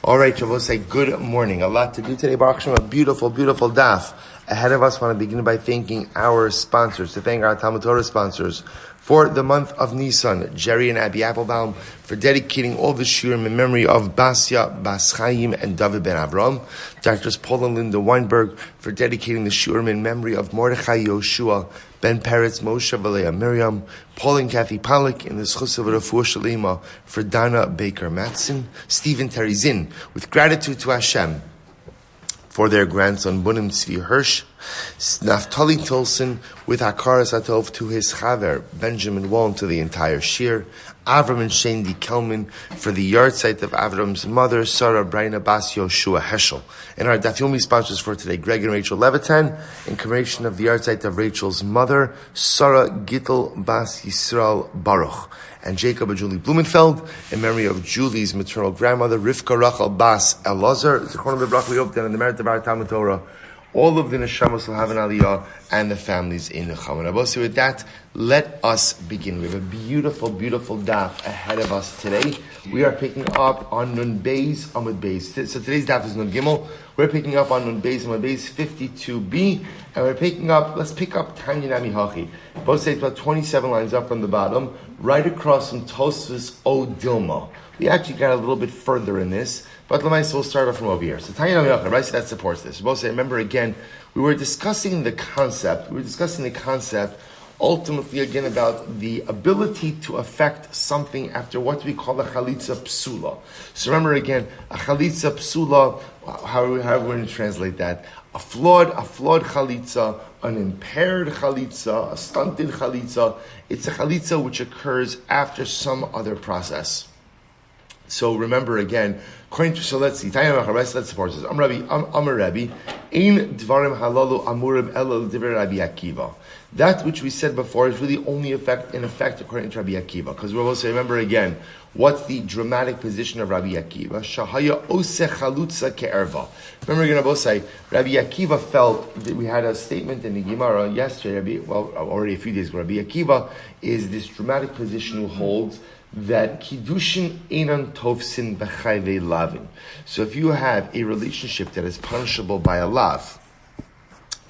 All right, Shavuos, say good morning. A lot to do today, Baruch Hashem, a beautiful, beautiful daf. Ahead of us, I want to begin by thanking our sponsors, to thank our Talmud Torah sponsors for the month of Nisan, Jerry and Abby Applebaum, for dedicating all the shiurim in memory of Basya, Bas Chaim, and David ben Avram. Doctors Paul and Linda Weinberg for dedicating the shiurim in memory of Mordechai Yoshua, Ben Peretz, Moshe Valea Miriam, Paul and Kathy Pollack in the Schus of Refuah Shalema for Dana Baker Matson, Stephen Terry Zinn, with gratitude to Hashem for their grandson Bunim Tzvi Hirsch, Naftali Tolson with Hakaras Atov to his Chaver Benjamin Wall and to the entire Shir, Avram and Shendi Kelman for the yahrzeit of Avram's mother, Sarah Braina Bas Yoshua Heschel. And our Daf Yomi sponsors for today, Gregg Rachel Levitan, in commemoration of the yahrzeit of Rachel's mother, Sarah Gittel Bas Yisroel Baruch. And Jacob and Julie Blumenfeld, in memory of Julie's maternal grandmother, Rivka Rachel Bas Elazar. We hope that in the merit of our Talmud Torah, all of the neshamos will have an aliyah and the families in the Nechama. So with that, let us begin. We have a beautiful, beautiful daf ahead of us today. We are picking up on Nun Beis Amud Beis. So today's daf is Nun Gimel. We're picking up on Nun Beis Amud Beis 52b, and let's pick up Tanya Nami Hachi. Both say it's about 27 lines up from the bottom, right across from Tosfos O Dilma. We actually got a little bit further in this, but we'll start off from over here. So Tanya Nami Hachi, right? So that supports this. Both say, remember again, we were discussing the concept. Ultimately, again, about the ability to affect something after what we call a chalitza psula. So remember again, a chalitza psula, how are we going to translate that? A flawed chalitza, an impaired chalitza, a stunted chalitza. It's a chalitza which occurs after some other process. So remember again, so let's see. Let's support this. Amar Rabbi, Ein Dvarim Halalu Amurim Ela L'Divrei Rabbi Akiva. That which we said before is really only in effect according to Rabbi Akiva. Because we're also remember again, what's the dramatic position of Rabbi Akiva? Shahaya Ose Chalutza Ke'erva. Remember again, both say Rabbi Akiva felt that we had a statement in the Gemara yesterday. Already a few days ago. Rabbi Akiva is this dramatic position who holds that kiddushin einan tovsin b'chayvei lavin. So if you have a relationship that is punishable by a lav,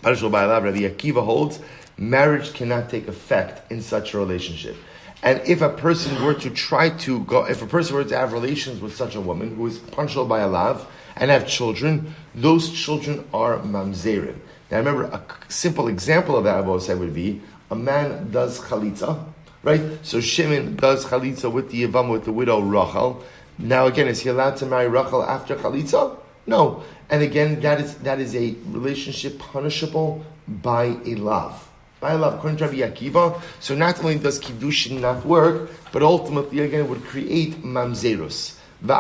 Rabbi Akiva holds marriage cannot take effect in such a relationship. And if a person were to have relations with such a woman who is punishable by a lav and have children, those children are mamzerim. Now remember, a simple example of that I would say would be a man does chalitza. Right? So Shimon does chalitza with the Yevamos, with the widow Rachel. Now again, is he allowed to marry Rachel after chalitza? No. And again, that is a relationship punishable by a lav. By a lav, according to Rabbi Akiva. So not only does kiddushin not work, but ultimately again it would create mamzerus. The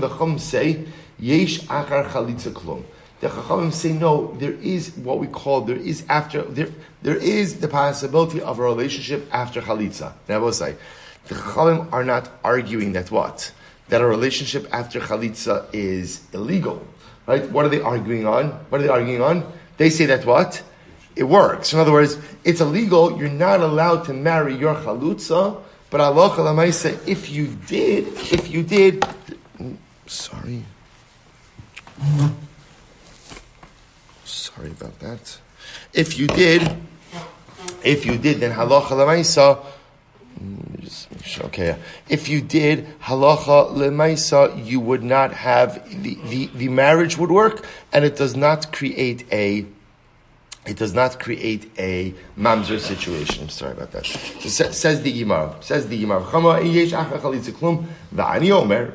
Chacham say, yesh achar chalitza klum. The Chachamim say no. There is the possibility of a relationship after chalitza. Now I will say, the Chachamim are not arguing that a relationship after chalitza is illegal, right? What are they arguing on? They say that it works. In other words, it's illegal. You're not allowed to marry your chalutza, but halacha l'maisa, if you did, sorry. Sorry about that. If you did, then halacha l'maisa. Okay. If you did halacha l'maisa, you would not have the marriage would work, and it does not create a mamzer situation. I'm sorry about that. Says the Gemara.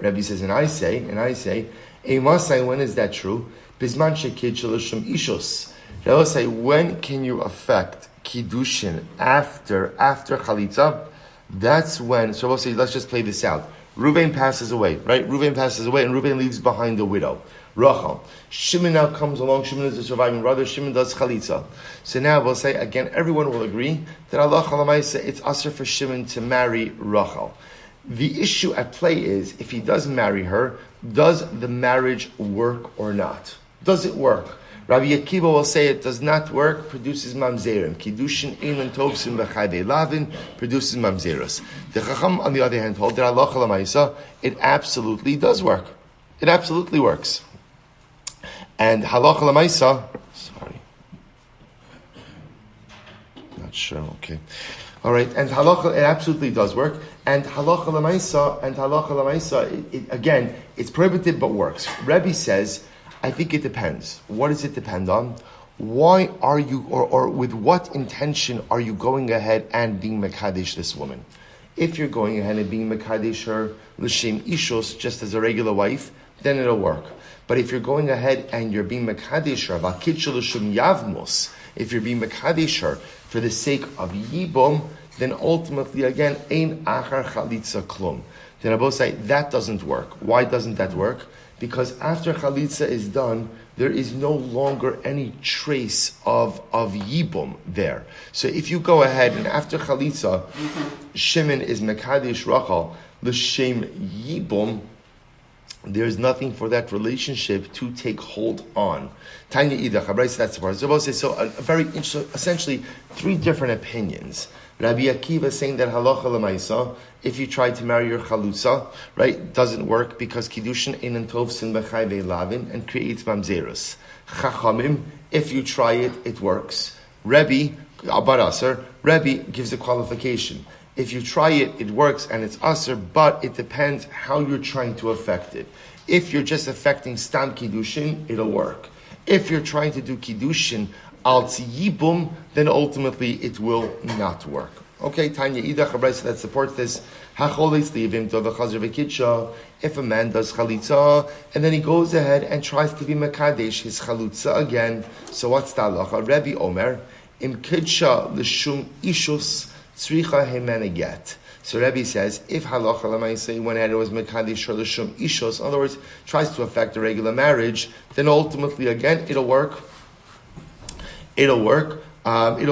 Rabbi says, and I say, when is that true? Bisman shekid shalashim ishos. Rabbi say, when can you affect kiddushin after chalitza? That's when. So we'll say, let's just play this out. Reuven passes away, right? Reuven passes away, and Reuven leaves behind a widow, Rachel. Shimon now comes along. Shimon is the surviving brother. Shimon does chalitza. So now we'll say again. Everyone will agree that Allah Chalamaysa, it's asur for Shimon to marry Rachel. The issue at play is if he does marry her, does the marriage work or not? Does it work? Rabbi Akiva will say it does not work, produces mamzerim. Kiddushin einan tovsin b'chayvei lavin produces mamzeros. The Chacham, on the other hand, hold that halacha l'maisa, it absolutely does work. It absolutely works. And halacha l'maisa, not sure, okay. All right, and halacha, it absolutely does work. And halacha l'maisa, again, it's prohibited but works. Rebbe says, I think it depends. What does it depend on? Why are you, or with what intention are you going ahead and being mekadesh this woman? If you're going ahead and being mekadesh her l'shem ishos, just as a regular wife, then it'll work. But if you're going ahead and you're being mekadesh her, v'kitshel l'shem yavmos, if you're being mekadesh her for the sake of yibum, then ultimately, again, ein achar chalitza klum. Then Rabbi say that doesn't work. Why doesn't that work? Because after chalitza is done, there is no longer any trace of yibum there. So if you go ahead and after chalitza, Shimon is mekadesh Rachel, l'shem yibum, there's nothing for that relationship to take hold on. Tanya idach, that's the part. So very interesting, essentially 3 different opinions. Rabbi Akiva saying that halacha l'maisa, if you try to marry your chalutza, right, doesn't work because kiddushin einan tovsin b'chayvei lavin and creates mamzerus. Chachamim, if you try it, it works. Rebbe gives a qualification. If you try it, it works and it's aser, but it depends how you're trying to affect it. If you're just affecting stam kiddushin, it'll work. If you're trying to do kiddushin al tziyibum, then ultimately it will not work. Okay, Tanya idach habraysa that supports this. Hacholis liyavim to v'chazir v'kitsha. If a man does chalitza and then he goes ahead and tries to be mekadesh his chalitza again, so what's the halacha? Rebbe Omer im kitsha l'shum ishus tzricha hemena get. So Rebbe says, if halacha l'maaseh went ahead and was mekadesh or l'shum ishus, in other words, tries to affect a regular marriage, then ultimately again it'll work. It'll work. You have to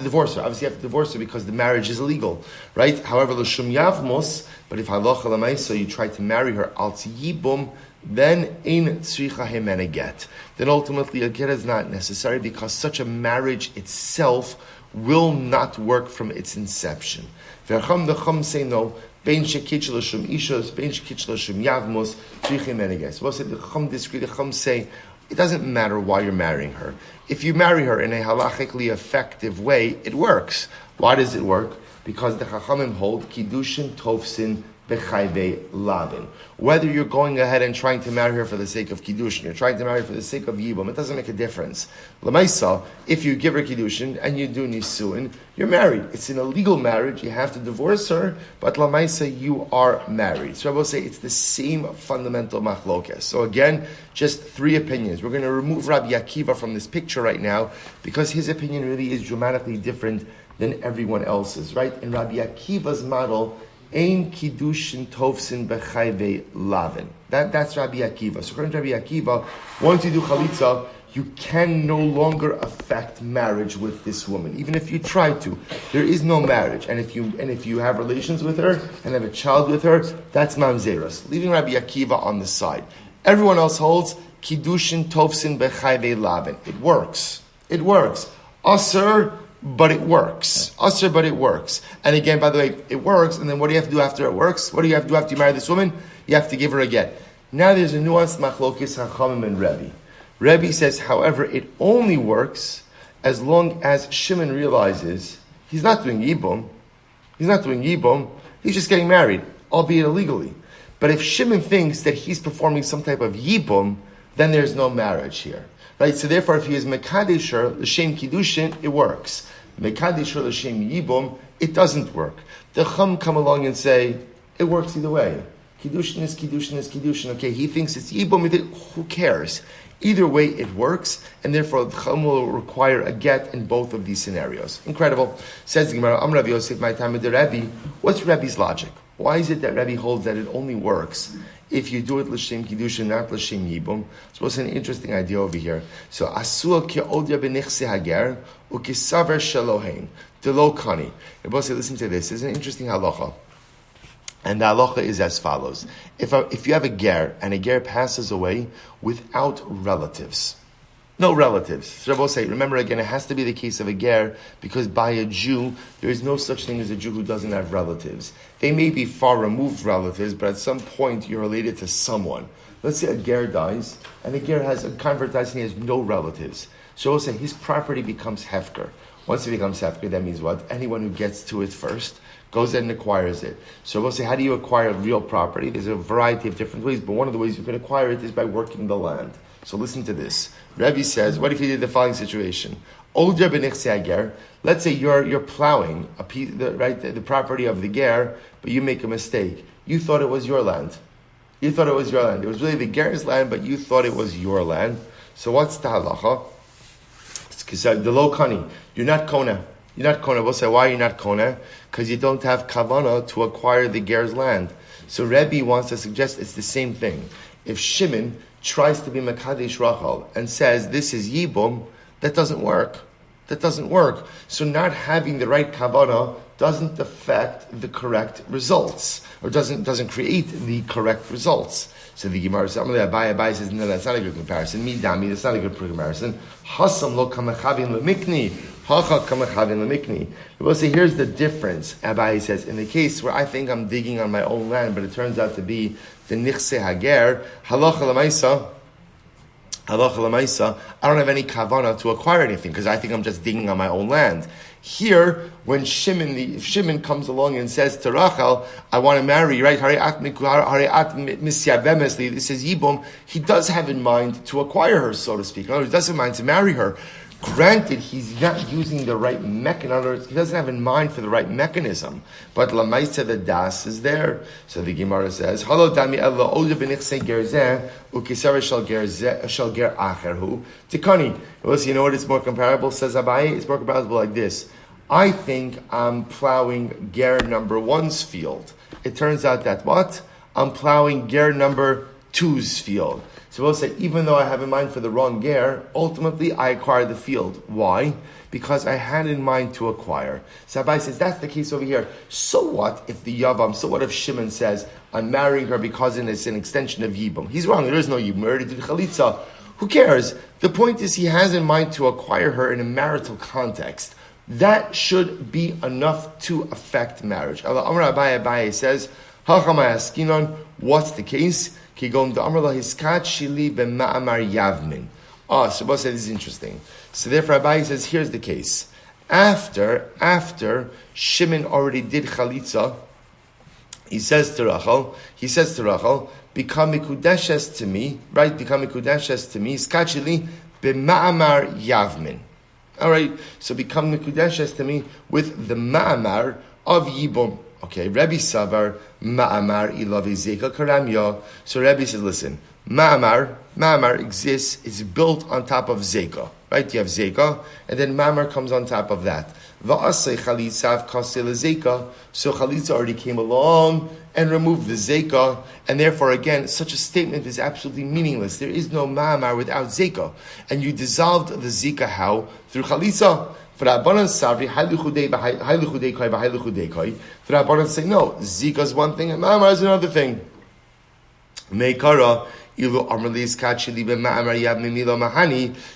divorce her. Obviously, you have to divorce her because the marriage is illegal, right? However, l'shum yavmos. But if halacha l'maisa, you try to marry her al yibum, then ein tzricha hemena get. Then ultimately, a get is not necessary because such a marriage itself will not work from its inception. The Chum say no. Bein shekitch l'shum ishos, bein shekitch l'shum yavmos, tzricha hemena get. So the Chum disagree. The Chum say, it doesn't matter why you're marrying her. If you marry her in a halachically effective way, it works. Why does it work? Because the Chachamim hold kiddushin tovsin b'chayvei lavin. Whether you're going ahead and trying to marry her for the sake of kiddushin, you're trying to marry her for the sake of yibum, it doesn't make a difference. L'maisa, if you give her kiddushin and you do nisuin, you're married. It's an illegal marriage. You have to divorce her, but l'maisa, you are married. So I will say it's the same fundamental machlokes. So again, just 3 opinions. We're going to remove Rabbi Akiva from this picture right now because his opinion really is dramatically different than everyone else's, right? In Rabbi Akiva's model, ein kiddushin tovsin b'chayvei lavin. That's Rabbi Akiva. So according to Rabbi Akiva, once you do chalitza, you can no longer affect marriage with this woman. Even if you try to, there is no marriage. And if you have relations with her and have a child with her, that's mamzeros. Leaving Rabbi Akiva on the side. Everyone else holds kiddushin tovsin b'chayvei lavin. It works. It works. Aser, but it works. Aser, but it works. And again, by the way, it works. And then what do you have to do after it works? What do you have to do after you marry this woman? You have to give her a get. Now there's a nuanced machlokis hachamim and Rebbe. Rebbe says, however, it only works as long as Shimon realizes he's not doing yibum. He's not doing yibum. He's just getting married, albeit illegally. But if Shimon thinks that he's performing some type of yibum, then there's no marriage here. Right? So therefore, if he is mekadesher, l'shem kiddushin, it works. Mekadesher, l'shem yibum, it doesn't work. The Chum come along and say, it works either way. Kiddushin is kiddushin is kiddushin. Okay, he thinks it's yibum, who cares? Either way, it works, and therefore the Chum will require a get in both of these scenarios. Incredible. Says the Gemara, Am Rabbi Yosef, my time with the Rebbe. What's Rebbe's logic? Why is it that Rebbe holds that it only works if you do it l'shem kiddushin, not l'shem yibum? So what's an interesting idea over here? So asur ke'odya b'nichse hager u'kisaver shelohein delo kani. Rabbi say, listen to this. It's an interesting halacha. And the halacha is as follows. If you have a ger, and a ger passes away without relatives, No relatives. So Rabbi will say, remember again, it has to be the case of a ger, because by a Jew, there is no such thing as a Jew who doesn't have relatives. They may be far removed relatives, but at some point you're related to someone. Let's say a ger dies, and the ger has a convert dies and he has no relatives. So we'll say his property becomes hefker. Once it becomes hefker, that means what? Anyone who gets to it first goes in and acquires it. So we'll say, how do you acquire real property? There's a variety of different ways, but one of the ways you can acquire it is by working the land. So listen to this. Rebbe says, what if you did the following situation? Older b'nichsei ger. Let's say you're plowing a piece, the property of the ger, but you make a mistake. You thought it was your land. You thought it was your land. It was really the ger's land, but you thought it was your land. So what's the halacha? It's because the lo kani. You're not kona. You're not kona. We'll say, why are you not kona? Because you don't have kavana to acquire the ger's land. So Rebbe wants to suggest it's the same thing. If Shimon tries to be Mekadesh Rachel and says this is Yibum, that doesn't work. That doesn't work. So not having the right kavanah doesn't affect the correct results, or doesn't create the correct results. So the Gemara says, Abai says, no, that's not a good comparison. Midami, that's not a good comparison. Hasam lo kamechavin lemikni. Hacha kamechavin lemikni. We'll say, here's the difference. Abai says, in the case where I think I'm digging on my own land, but it turns out to be the nichse hager, halacha lemaisa, I don't have any kavana to acquire anything because I think I'm just digging on my own land. Here, when Shimon comes along and says to Rachel, I want to marry you, right? This is Yibum. He does have in mind to acquire her, so to speak. In other words, he does have in mind to marry her. Granted, he's not using the right mechanism. In other words, he doesn't have in mind for the right mechanism. But Lamaisa, the das is there. So the Gemara says, Halo dami ella oda b'nichsei gerzeh ukisara shal ger acherhu tikani. Well, you know what? It's more comparable. Says Abaye, it's more comparable like this. I think I'm plowing ger number 1's field. It turns out that what? I'm plowing ger number 2's field. So we'll say, even though I have in mind for the wrong ger, ultimately I acquired the field. Why? Because I had in mind to acquire. So Abai says, that's the case over here. So what if the Yavam, so what if Shimon says, I'm marrying her because it's an extension of Yibum? He's wrong, there is no Yibum, we already did Chalitza. Who cares? The point is he has in mind to acquire her in a marital context. That should be enough to affect marriage. Amar Abai says, Hachama Askinon, what's the case? So Shabbos said this is interesting. So therefore Abai says, here's the case. After Shimon already did Chalitza, he says to Rachel, become Mikudeshes to me, right? Become Mikudeshes to me, Skachili b'ma'amar Yavmin. Alright, so become Mikudeshes to me with the ma'amar of Yibum. Okay, Rebbe Savar, Ma'amar ilavi Zeka Karamya. So Rebbe says, listen, Ma'amar exists, it's built on top of Zeka. Right? You have Zeka, and then Ma'amar comes on top of that. Va'asei Chalitzav Kasei Zeka. So Chalitza already came along and removed the Zeka, and therefore again, such a statement is absolutely meaningless. There is no Ma'amar without Zeka. And you dissolved the Zeka how? Through Chalitza. For Rabbanan Savri, for Rabbanan say, no, Zika is one thing and Ma'amar is another thing. Meikara,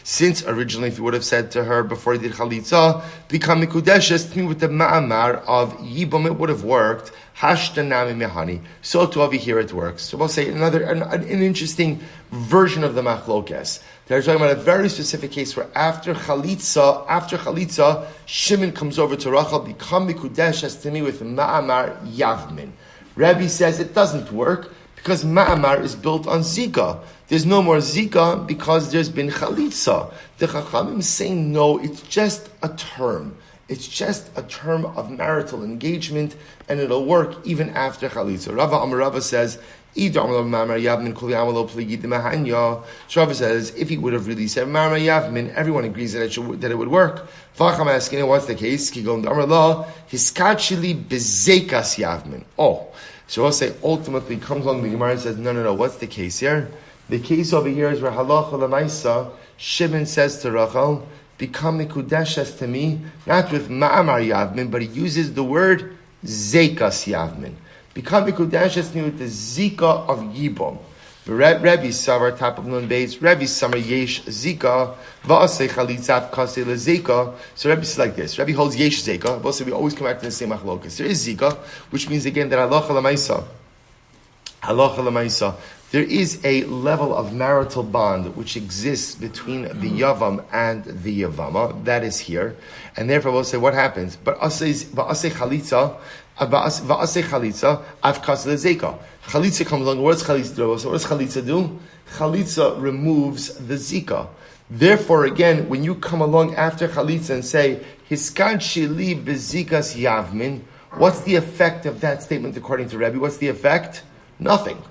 since originally if you would have said to her before he did Chalitza, become Mikudeshes to me with the Ma'amar of Yibum, it would have worked. Hashtanami mehani. So to over here it works. So we'll say an interesting version of the machlokes. They're talking about a very specific case where after Chalitza, Shimon comes over to Rachel, become Mikudeshes to me with Ma'amar Yavmin. Rabbi says it doesn't work because Ma'amar is built on Zika. There's no more Zika because there's been Chalitza. The Chachamim saying no, it's just a term. It's just a term of marital engagement, and it'll work even after Chalitza. Rava says, Rava says, if he would have really said Ma'amar Yavmin, everyone agrees that it would work. What's the case? Oh, so I'll say ultimately comes along the Gemara and says, no, what's the case here? The case over here is where halacha l'maisa, Shimon says to Rachel, become mikudeshes to me, not with Ma'amar Yavmin, but he uses the word Zekas Yavmin. Become mikudeshes to me with the Zika of Yibum. Rebbe Savar, top of Nun Beis, Rebbe Samar Yesh Zika, Va'asei Chalitzav Kasei LeZika. So Rebbe is like this. Rebbe holds Yesh Zika. Also, we always come back to the same machlokas. There is Zika, which means again that halacha l'maisa, there is a level of marital bond which exists between the Yavam and the Yevama. That is here. And therefore we'll say, what happens? But Va'asei Chalitza, Avkas LeZika. Chalitza comes along. What does Chalitza do? So what does Chalitza do? Chalitza removes the Zika. Therefore, again, when you come along after Chalitza and say, Hiskad Shili Bezikas Yavmin, what's the effect of that statement according to Rebbe? What's the effect? Nothing.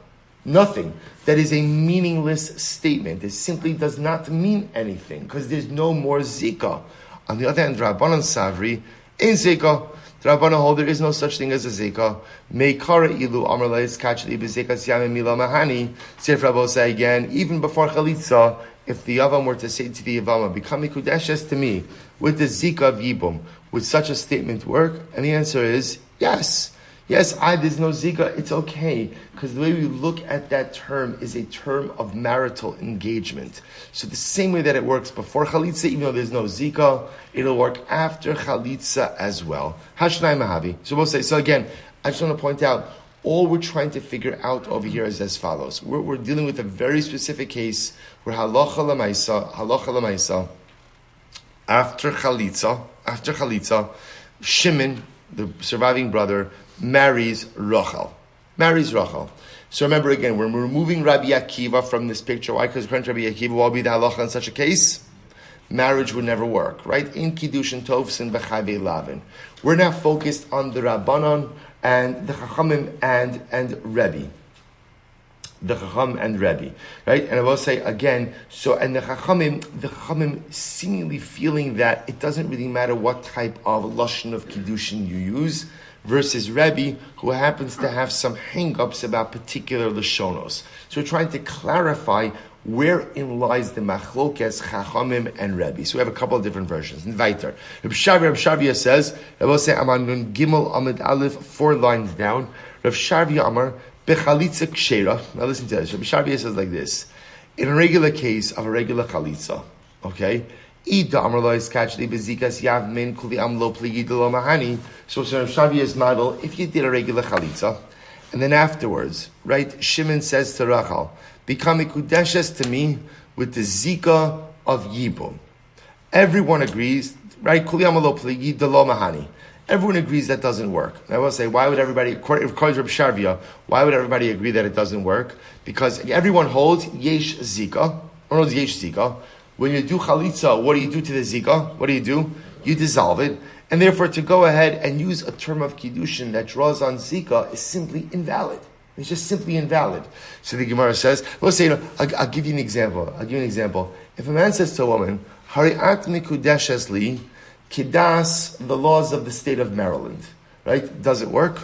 That is a meaningless statement. It simply does not mean anything because there's no more Zika. On the other hand, Rabbanan Savri, in Zika, the Rabbanan hold there is no such thing as a Zika. Meikara ilu amarleis kachli bezikas yamim mila mahani. Sif Rabbo say again, even before Chalitza, if the Yavam were to say to the Yavama, become mikudeshes to me with the Zika of Yibum, would such a statement work? And the answer is yes. Yes, there's no Zika, it's okay. Because the way we look at that term is a term of marital engagement. So the same way that it works before Chalitza, even though there's no Zika, it'll work after Chalitza as well. Hashnai Mahavi. So we'll say, so again, I just want to point out, all we're trying to figure out over here is as follows. We're dealing with a very specific case where halacha l'maisa, after Chalitza, Shimon, the surviving brother, marries Rachel. So remember again, we're removing Rabbi Akiva from this picture. Why? Because according to Rabbi Akiva, what would be the halacha in such a case? Marriage would never work, right? In Kiddushin Tovsin B'chai Be'lavin. We're now focused on the Rabbanon and the Chachamim and Rebbe. The Chacham and Rebbe, right? And I will say again, and the Chachamim seemingly feeling that it doesn't really matter what type of lashon of Kiddushin you use, versus Rebbe, who happens to have some hang-ups about particular lashonos. So we're trying to clarify wherein lies the machlokes Chachamim and Rebbe. So we have a couple of different versions. Weiter. Rav Shavia says, I will say, Aman Nun Gimel Amid Aleph, 4 lines down. Rav Shavia Amar, Bechalitza Kshera. Now listen to this. Rav Shavia says like this. In a regular case of a regular chalitza, okay, so Rav Shavia's model, if you did a regular chalitza, and then afterwards, right, Shimon says to Rachel, become mikudeshes to me with the zika of Yibum. Everyone agrees, right? Everyone agrees that doesn't work. And I will say, why would everybody, according to Rav Shavia, why would everybody agree that it doesn't work? Because everyone holds yesh zika, or holds yesh zika. When you do chalitza, what do you do to the zika? What do? You dissolve it. And therefore, to go ahead and use a term of kiddushin that draws on zika is simply invalid. It's just simply invalid. So the Gemara says, let's say, I'll give you an example. If a man says to a woman, Hari'at mikudeshes li, kidas, the laws of the state of Maryland, right? Does it work?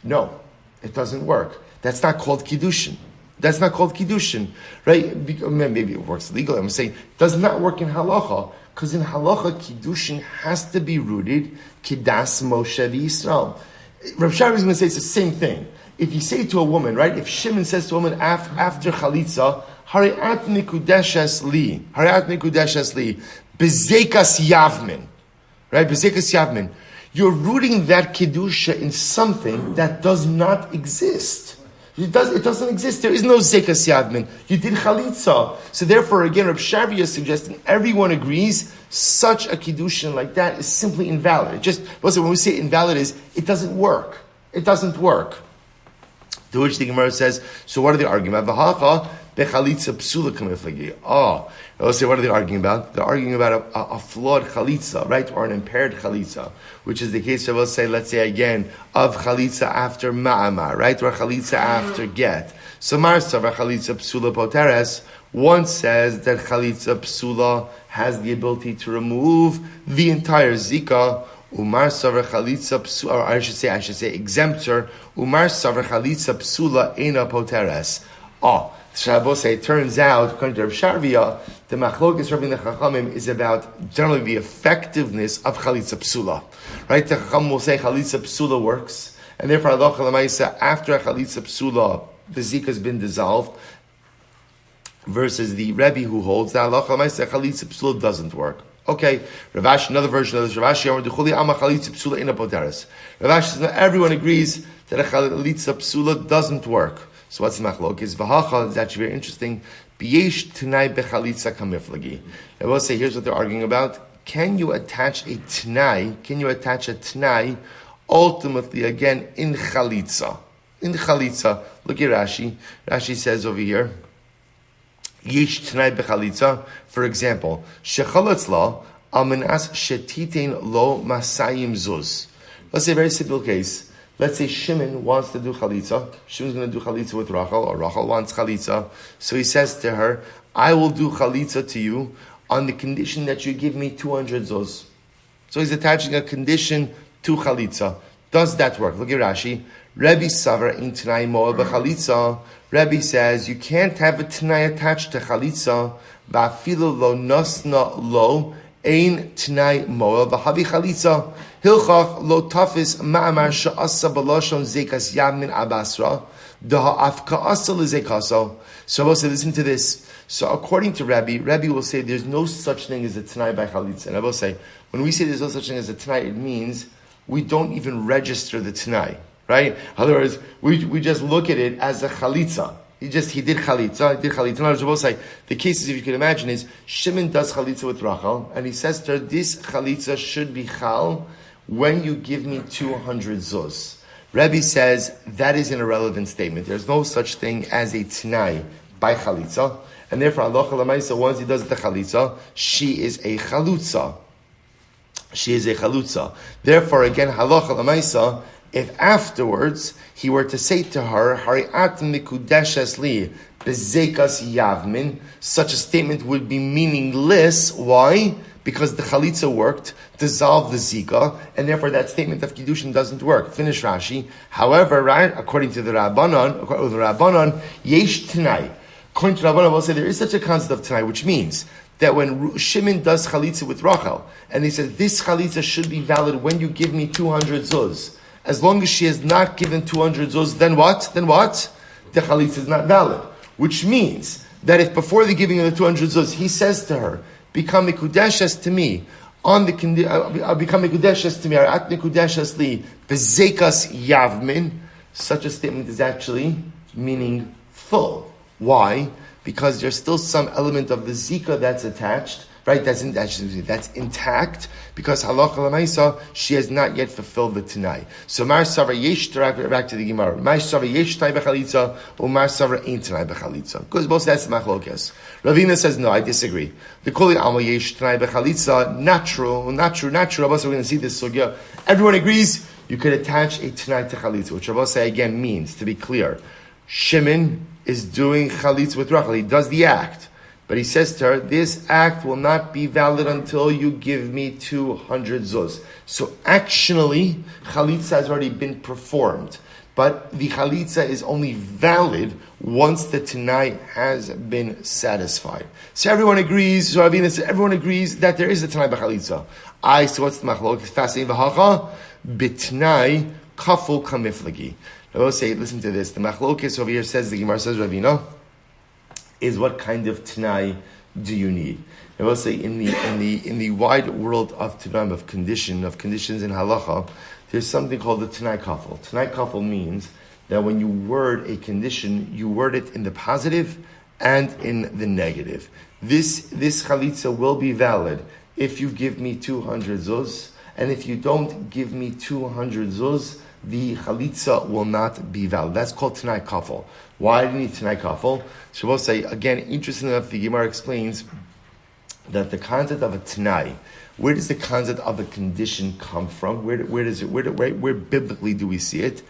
No, it doesn't work. That's not called kiddushin. Right? Maybe it works legally. I'm saying it does not work in halacha, because in halacha, kiddushin has to be rooted kidas Moshe v'Yisrael. Rav Shavia is going to say it's the same thing. If you say to a woman, right? If Shimon says to a woman after chalitza, Hari'at mikudeshes li, bezekas yavmin, right? Bezekas yavmin. You're rooting that kedusha in something that does not exist. It doesn't exist. There is no zekas yavmin. You did chalitza. So therefore, again, Reb Shavia is suggesting everyone agrees such a kiddushin like that is simply invalid. When we say invalid is, it doesn't work. To which the Gemara says, so what are they arguing about? Bechalitza psula kamiflagi. Let's say, what are they arguing about? They're arguing about a flawed chalitza, right? Or an impaired chalitza, which is the case of, let's say again, of chalitza after ma'amar, right? Or chalitza after get. So Marsav chalitza psula poteres, one says that chalitza psula has the ability to remove the entire zika. Umar savar chalitza psula, or I should say exempts her. Umar savar chalitza psula ena poteres. It turns out, according to Rav Shavia, the machlokes Rabbi Chachamim is about generally the effectiveness of chalitza psula. Right? The Chacham will say chalitza psula works, and therefore halacha l'maisa after a chalitza psula the Zika has been dissolved, versus the Rebbe who holds that halacha l'maaseh chalitza psula doesn't work. Okay, Ravash, another version of this. Ravash, Ravash says, no, everyone agrees that a chalitza psula doesn't work. So what's the machlokes? V'hacha is actually very interesting. B'yesh t'nai bechalitza kamiflagi. I will say, here's what they're arguing about. Can you attach a t'nai, ultimately, again, in chalitza? In chalitza. Look at Rashi. Rashi says over here, Yesh t'nai bechalitza. For example, shechalatzla almanas shetitein lo masayim zuz. Let's say a very simple case. Let's say Shimon wants to do chalitza. Shimon's going to do chalitza with Rachel, or Rachel wants chalitza. So he says to her, I will do chalitza to you on the condition that you give me 200 zuz. So he's attaching a condition to chalitza. Does that work? Look at Rashi. Rebbe Savar in Tanai Moel b'chalitza. Rebbe says you can't have a Tanai attached to chalitza. Va'afilu lo nosna lo ein Tanai Moel v'havi chalitza. Hilchach lo tafis ma'amar sha'asa b'loshon zekas yamin abasra. Daha'afka'asa l'zekaso. So I will say, listen to this. So according to Rebbe will say there's no such thing as a Tanai by chalitza. And I will say, when we say there's no such thing as a Tanai, it means we don't even register the Tanai. Right? In other words, we just look at it as a chalitza. He did chalitza. In other words, the cases, if you can imagine, is Shimon does chalitza with Rachel, and he says to her, this chalitza should be chal when you give me 200 zuz. Rebbe says that is an irrelevant statement. There's no such thing as a t'nai by chalitza, and therefore, halacha l'maaseh, once he does the chalitza, she is a chalutza. Therefore, again, halacha l'maaseh, if afterwards he were to say to her, Hari'at mikudeshes li bezekas yavmin, such a statement would be meaningless. Why? Because the chalitza worked, dissolved the zika, and therefore that statement of kiddushin doesn't work. Finish Rashi. However, right, according to the Rabbanon, yesh t'nai. According to Rabbanon, we'll say there is such a concept of t'nai, which means that when Shimon does chalitza with Rachel, and he says this chalitza should be valid when you give me 200 zuz. As long as she has not given 200 zuz, then what? The chalitza is not valid. Which means that if before the giving of the 200 zuz, he says to her, become mikudeshes to me, on the become mikudeshes to me, at mikudeshes li, bezekas yavmin, such a statement is actually meaning full. Why? Because there's still some element of the zika that's attached, right? That's intact, because halacha l'maaseh, she has not yet fulfilled the t'nai. So mar savar yesh, back to the Gemara. Mar savar yesh t'nai b'chalitza, or mar savar ain't t'nai b'chalitza. Because both that's the machlokes. Ravina says no, I disagree. The koli amal yesh t'nai b'chalitza, natural. We're going to see this sugya. Everyone agrees you could attach a t'nai to chalitza, which Rabbi say again means, to be clear, Shimon is doing chalitza with Rachel. He does the act. But he says to her, this act will not be valid until you give me 200 zuz. So actually, chalitza has already been performed. But the chalitza is only valid once the t'nai has been satisfied. So everyone agrees, everyone agrees that there is a t'nai b'chalitza. So what's the machlok? It's fascinating. V'hacha b't'nai kaful kamiflagi. I will say, listen to this. The machlokes over here says, the Gemara says, Ravina, is what kind of t'nai do you need? I will say in the wide world of t'naim, of conditions in halacha, there's something called the t'nai kafel. T'nai kafel means that when you word a condition, you word it in the positive and in the negative. This chalitza will be valid if you give me 200 zuz, and if you don't give me 200 zuz, the chalitza will not be valid. That's called t'nai kafel. Why do you need t'nai kafel? So we'll say, again, interesting enough, the Gemara explains that the concept of a t'nai, where does the concept of a condition come from? Where biblically do we see it?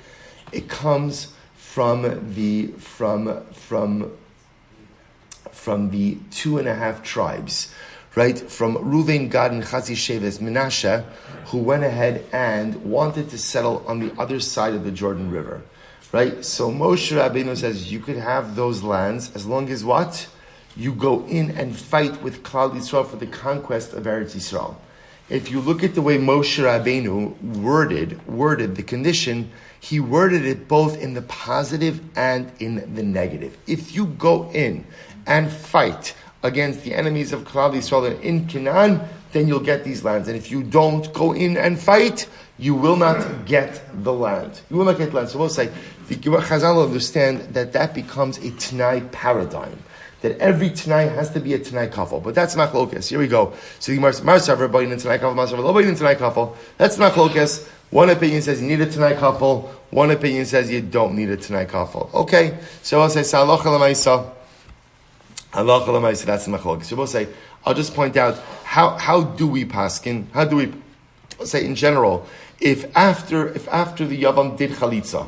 It comes from the 2.5 tribes, right? From Reuven, Gad, and Chazi Sheves, Menashe, who went ahead and wanted to settle on the other side of the Jordan River. Right? So Moshe Rabbeinu says you could have those lands as long as what? You go in and fight with Klal Yisrael for the conquest of Eretz Yisrael. If you look at the way Moshe Rabbeinu worded the condition, he worded it both in the positive and in the negative. If you go in and fight against the enemies of Klal Yisrael in Canaan, then you'll get these lands. And if you don't go in and fight, you will not get the land. You will not get the land. So we'll say, the Chazal will understand that becomes a Tanai paradigm. That every Tanai has to be a Tanai kafel. But that's machlokas. Here we go. So the Gemara says, Marsav, Bayin in Tanai kafel, Marsav, Lo Bayin in Tanai kafel. That's machlokas. One opinion says you need a Tanai kafel. One opinion says you don't need a Tanai kafel. Okay. So I'll say, Halacha l'maisa. Halacha l'maisa, that's the machlokas. So we'll say, I'll just point out, how do we paskin? How do we say in general, if after the Yavam did chalitza,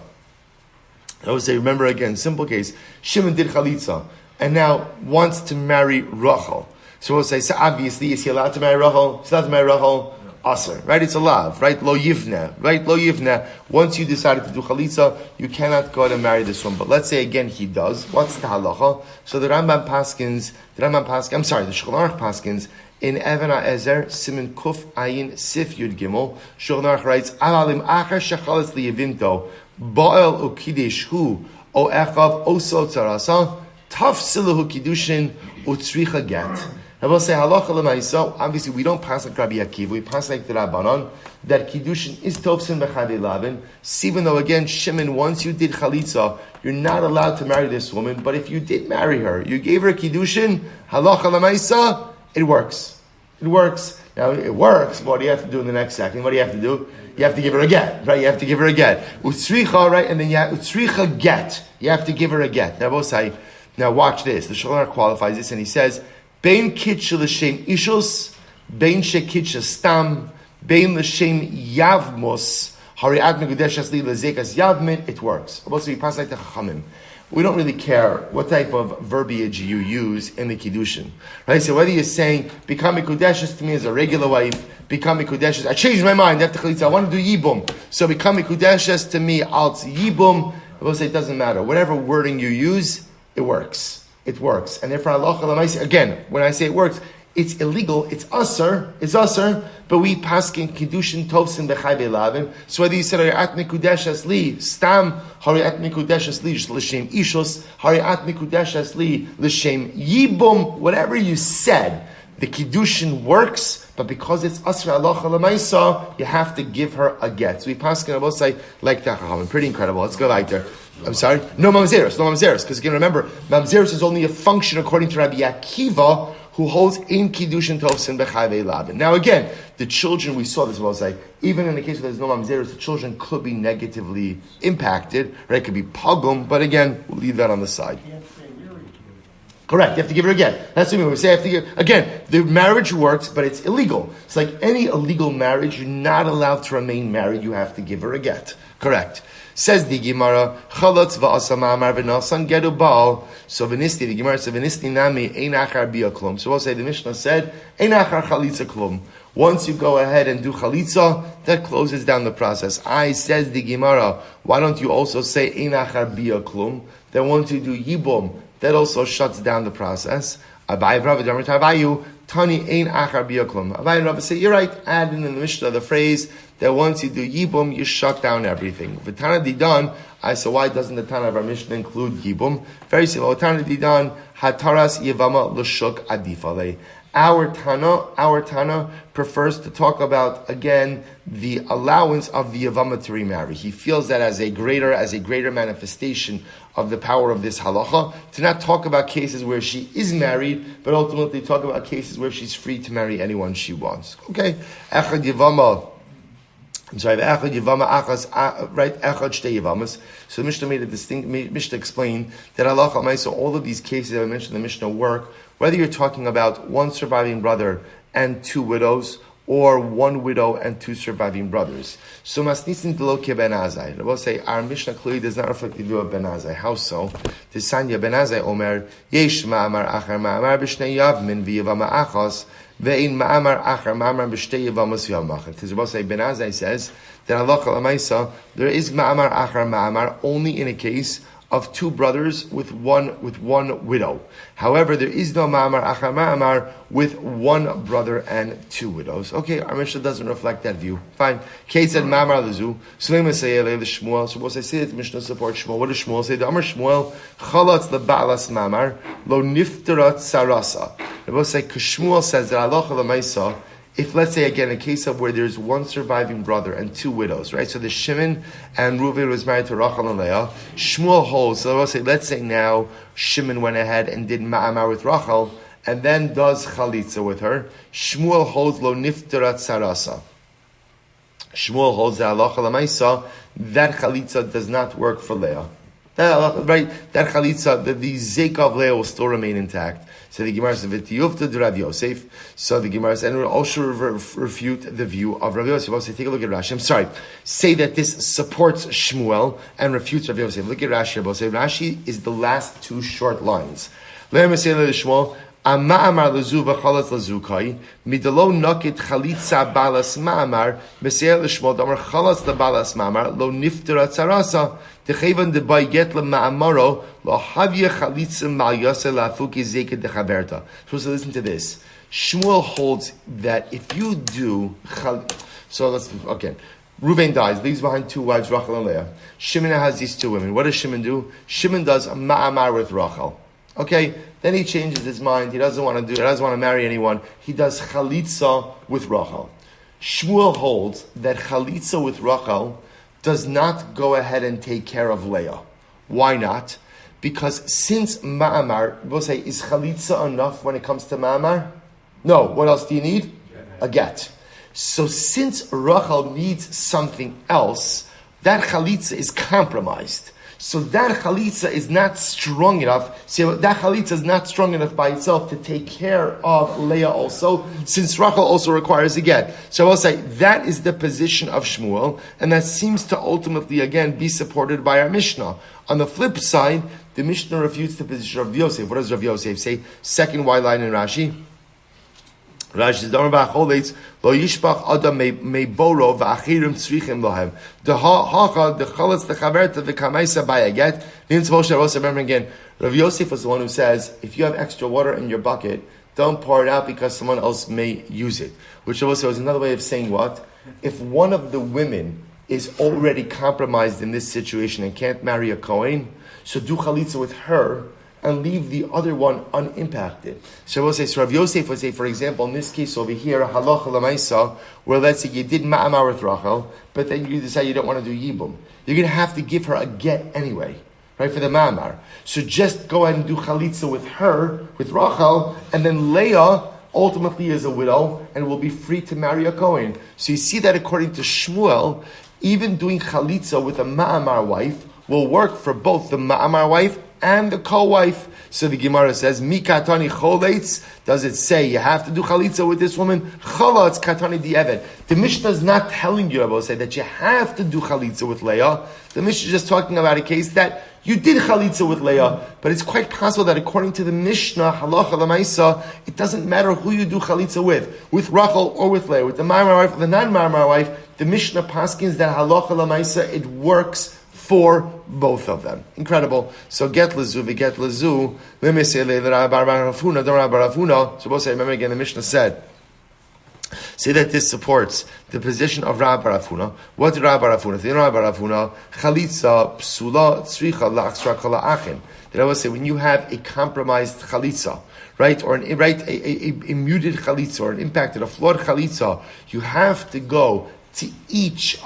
I would say, remember again, simple case, Shimon did chalitza, and now wants to marry Rachel. So we'll say, so obviously, is he allowed to marry Rachel? Is he allowed to marry Rachel? Aser, right? It's allowed, right? Lo yivna, right? Lo yivna. Once you decided to do chalitza, you cannot go and marry this one. But let's say again he does. What's the halacha? So the Shulchan Aruch paskins, in Even HaEzer, Siman Kuf Ayin Sif Yud Gimel, Shulchan Aruch writes, Avalim Acher Shechalas Liyavinto, Ba'el Ukidesh Hu, O Echav Oso Tzarasa, Taf Silahu Kiddushin, Utzricha Get. I will say, halacha l'maisa, obviously we don't pass like Rabbi Akiva, we pass like the Rabbanon, that Kiddushin is tofsin b'chadei lavin. Even though again, Shimon, once you did chalitza, you're not allowed to marry this woman, but if you did marry her, you gave her Kiddushin, halacha l'maisa, it works. It works. Now, it works, but what do you have to do in the next second? What do you have to do? You have to give her a get, right? You have to give her a get. Utzricha, right? And then utzricha get. You have to give her a get. Now, we'll say, now watch this. The Shulchan Aruch qualifies this and he says, Bein kitcha l'shem ishus, bein shekitcha stam, bein l'shem yavmos, hariat megudeshas li lezekas yavmin, it works. Also, we pass like the chachamim. We don't really care what type of verbiage you use in the kiddushin, right? So whether you're saying, become mikudeshes to me as a regular wife, become mikudeshes, I changed my mind after chalitza, I want to do yibum, so become mikudeshes to me, I'll yibum, I will say it doesn't matter. Whatever wording you use, it works. It works. And therefore, halacha l'maisa, again, when I say it works, it's illegal, it's aser, but we paskin kiddushin tovsin b'chai be'lavin. So whether you said, hariat mikudeshes li, stam, hariat mikudeshes li, l'shem ishus, hariat mikudeshes li, l'shem yibum, whatever you said, the kiddushin works, but because it's aser halacha l'maisa, you have to give her a get. So we paskin, I will say, like that, pretty incredible. Let's go like there. I'm sorry? No mamzeros, because again, remember, mamzeros is only a function according to Rabbi Akiva, who holds in kiddushin tovsin b'chai ve'lavin. Now again, the children, we saw this, well, say, even in the case where there's no mamzeros, the children could be negatively impacted, right? It could be pogum, but again, we'll leave that on the side. Correct, you have to give her a get. That's what we say. Have to give, again, the marriage works, but it's illegal. It's like any illegal marriage, you're not allowed to remain married, you have to give her a get. Correct. Says the Gemara, Chalatz va'asama amar v'nasan gedu baal. So v'nisti, the Gemara says, v'nisti nami ein achar bia klum. So we'll say, the Mishnah said, ein achar chalitza klum. Once you go ahead and do chalitza, that closes down the process. Says the Gemara, why don't you also say ein achar bia klum? Then once you do yibum, that also shuts down the process. Abayi v'rava d'amar tavayu, tani ein achar bia klum. Abayi and Rava say, you're right, add in the Mishnah the phrase, that once you do yibum, you shut down everything. V'tana didan, I said, why doesn't the Tana of our Mishnah include yibum? Very simple. V'tana didan, hataras yevama l'shuk adifale. Our Tana prefers to talk about, again, the allowance of the Yevama to remarry. He feels that as a greater manifestation of the power of this halacha, to not talk about cases where she is married, but ultimately talk about cases where she's free to marry anyone she wants. Okay? Echad Yevama. Echad Shtei Yevamas. So the Mishnah made a distinct, Mishnah explained that halacha ma'isa, all of these cases that I mentioned in the Mishnah work, whether you're talking about one surviving brother and two widows, or one widow and two surviving brothers. So masnisin deloke ben azai. I will say our Mishnah clearly does not reflect the view of ben azai. How so? Tisanya ben azai omer yesh ma'amar achar ma'amar b'shnei yavmin v'yavama achos ve'in ma'amar achar ma'amar b'shtei yavamos yavmach. Because I will say ben azai says that halacha l'maisa there is ma'amar achar ma'amar only in a case of two brothers with one widow. However, there is no ma'amar achar ma'amar with one brother and two widows. Okay, our Mishnah doesn't reflect that view. Fine. Kate said ma'amar lezu. Sulema say the Shmuel. So what I say that the Mishnah supports Shmuel. What does Shmuel say? The Amar Shmuel chalatz leba'alas ma'amar lo niftarat sarasa. The both say Shmuel says that halacha l'maisa. If, let's say, again, a case of where there's one surviving brother and two widows, right? So the Shimon and Reuven was married to Rachel and Leah. Shmuel holds, so let's say now Shimon went ahead and did ma'amar with Rachel and then does chalitza with her. Shmuel holds lo niftarat sarasa. Shmuel holds that halacha l'maisa, that chalitza does not work for Leah. Right? That chalitza, the zeka of Leah will still remain intact. So the Gemara says, "V'tiyuvta Rav Yosef." So the Gemara says, and we'll also refute the view of Rav Yosef. Also, take a look at Rashi. I'm sorry. Say that this supports Shmuel and refutes Rav Yosef. Look at Rashi. Rashi is the last two short lines. Let me say to Shmuel. Amar lezu v'chalatz lezukai midalo nakit chalitza balas ma'amar b'seir l'shmol damar chalatz lebalas ma'amar lo niftera tzarasa techevan debay get le'ma'amaro lo havya chalitza ma'yase la'afuki zeket dechaberta. So listen to this. Shmuel holds that if you do so let's okay. Reuven dies, leaves behind two wives, Rachel and Leah. Shimon has these two women. What does Shimon do? Shimon does a ma'amar with Rachel. Okay, then he changes his mind. He doesn't want to marry anyone. He does chalitza with Rachel. Shmuel holds that chalitza with Rachel does not go ahead and take care of Leah. Why not? Because since ma'amar, we'll say, is chalitza enough when it comes to ma'amar? No. What else do you need? A get. So since Rachel needs something else, that chalitza is compromised. So that chalitza is not strong enough. So that chalitza is not strong enough by itself to take care of Leah also, since Rachel also requires a get. So I'll say that is the position of Shmuel, and that seems to ultimately again be supported by our Mishnah. On the flip side, the Mishnah refutes the position of Rav Yosef. What does Rav Yosef say? Second white line in Rashi. Rashi says, "Lo yishpach adam meiboro va'achirim tzrichim lohem." The hacha, the chalatz, the chaverta, the kamaisa bayaget. Remember again, Rav Yosef was the one who says, if you have extra water in your bucket, don't pour it out because someone else may use it. Which also is another way of saying what? If one of the women is already compromised in this situation and can't marry a Kohen, so do chalitza with her and leave the other one unimpacted. So we'll say, so Rav Yosef would say, for example, in this case over here, halacha l'maisa, where let's say you did ma'amar with Rachel, but then you decide you don't want to do yibum. You're going to have to give her a get anyway, right, for the ma'amar. So just go ahead and do chalitza with her, with Rachel, and then Leah ultimately is a widow and will be free to marry a Kohen. So you see that according to Shmuel, even doing chalitza with a ma'amar wife will work for both the ma'amar wife and the co-wife. So the Gemara says, Mi katani choletz. Does it say you have to do chalitza with this woman? Choletz katani di'eved. The Mishnah is not telling you, I will say, that you have to do chalitza with Leah. The Mishnah is just talking about a case that you did chalitza with Leah, but it's quite possible that according to the Mishnah, halacha l'maisa, it doesn't matter who you do chalitza with Rachel or with Leah, with the ma'amar wife or the non-ma'amar wife. The Mishnah paskins that halacha l'maisa, it works for both of them. Incredible. So get lezu, let me say so both say, remember again, the Mishnah said, say that this supports the position of Rab Bar Afuna. What did Rab Bar Afuna? The Rab Bar Afuna, chalitza, psula, tzricha, la'aksra, kala achin. That I will say, when you have a compromised chalitza, right, or a muted chalitza, or an impacted, a flawed chalitza, you have to go to each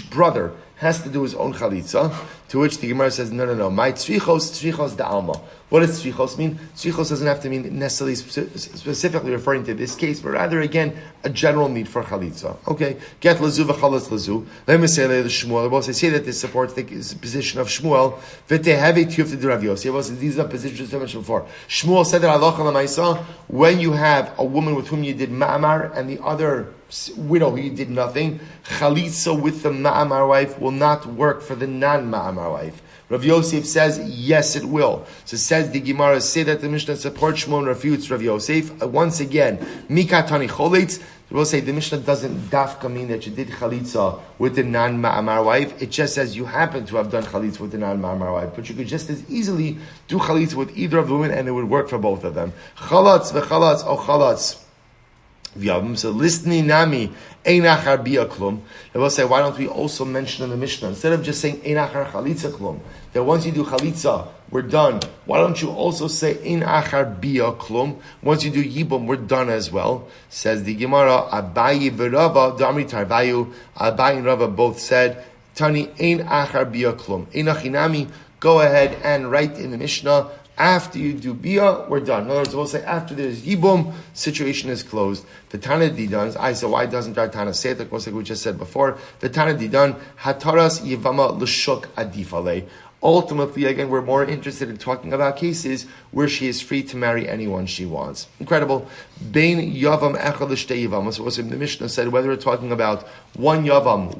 brother has to do his own chalitza, to which the Gemara says, no. My tzrichos da alma. What does tzrichos mean? Tzrichos doesn't have to mean necessarily specifically referring to this case, but rather, again, a general need for chalitza. Okay, get lezu v'chalatz lezu. Let me say the Shmuel. I say that this supports the position of Shmuel. V'tehevi tiyuf to Rav Yosef. These are positions I mentioned before. Shmuel said that halacha l'maisa, when you have a woman with whom you did ma'amar and the other widow who you did nothing, chalitza with the ma'amar wife will not work for the non-ma'amar wife. Rav Yosef says, yes, it will. So says the Gemara, say that the Mishnah supports Shmuel and refutes Rav Yosef. Once again, mikatani choletz, We'll say the Mishnah doesn't dafka mean that you did chalitza with the non-ma'amar wife. It just says you happen to have done chalitza with the non-ma'amar wife. But you could just as easily do chalitza with either of the women and it would work for both of them. Chalatz v'chalatz o chalatz. So listening nami einachar bia klum. They will say, why don't we also mention in the Mishnah instead of just saying einachar chalitza klum, that once you do chalitza we're done. Why don't you also say einachar bia klum? Once you do yibum we're done as well. Says the Gemara, Abayi v'Rava damri tarvayu. Abayi and Rava both said tani einachar bia klum. Einachinami. Go ahead and write in the Mishnah. After you do bia, we're done. In other words, we'll say after there's yibum, situation is closed. The Tana Didan, I say, why doesn't our Tana say it? Like we just said before. The Tana Didan, hataras yevama l'shuk adifale. Ultimately, again, we're more interested in talking about cases where she is free to marry anyone she wants. Incredible. Bein yavam echad l'shtei yevamos. So also the Mishnah said whether we're talking about one yavam,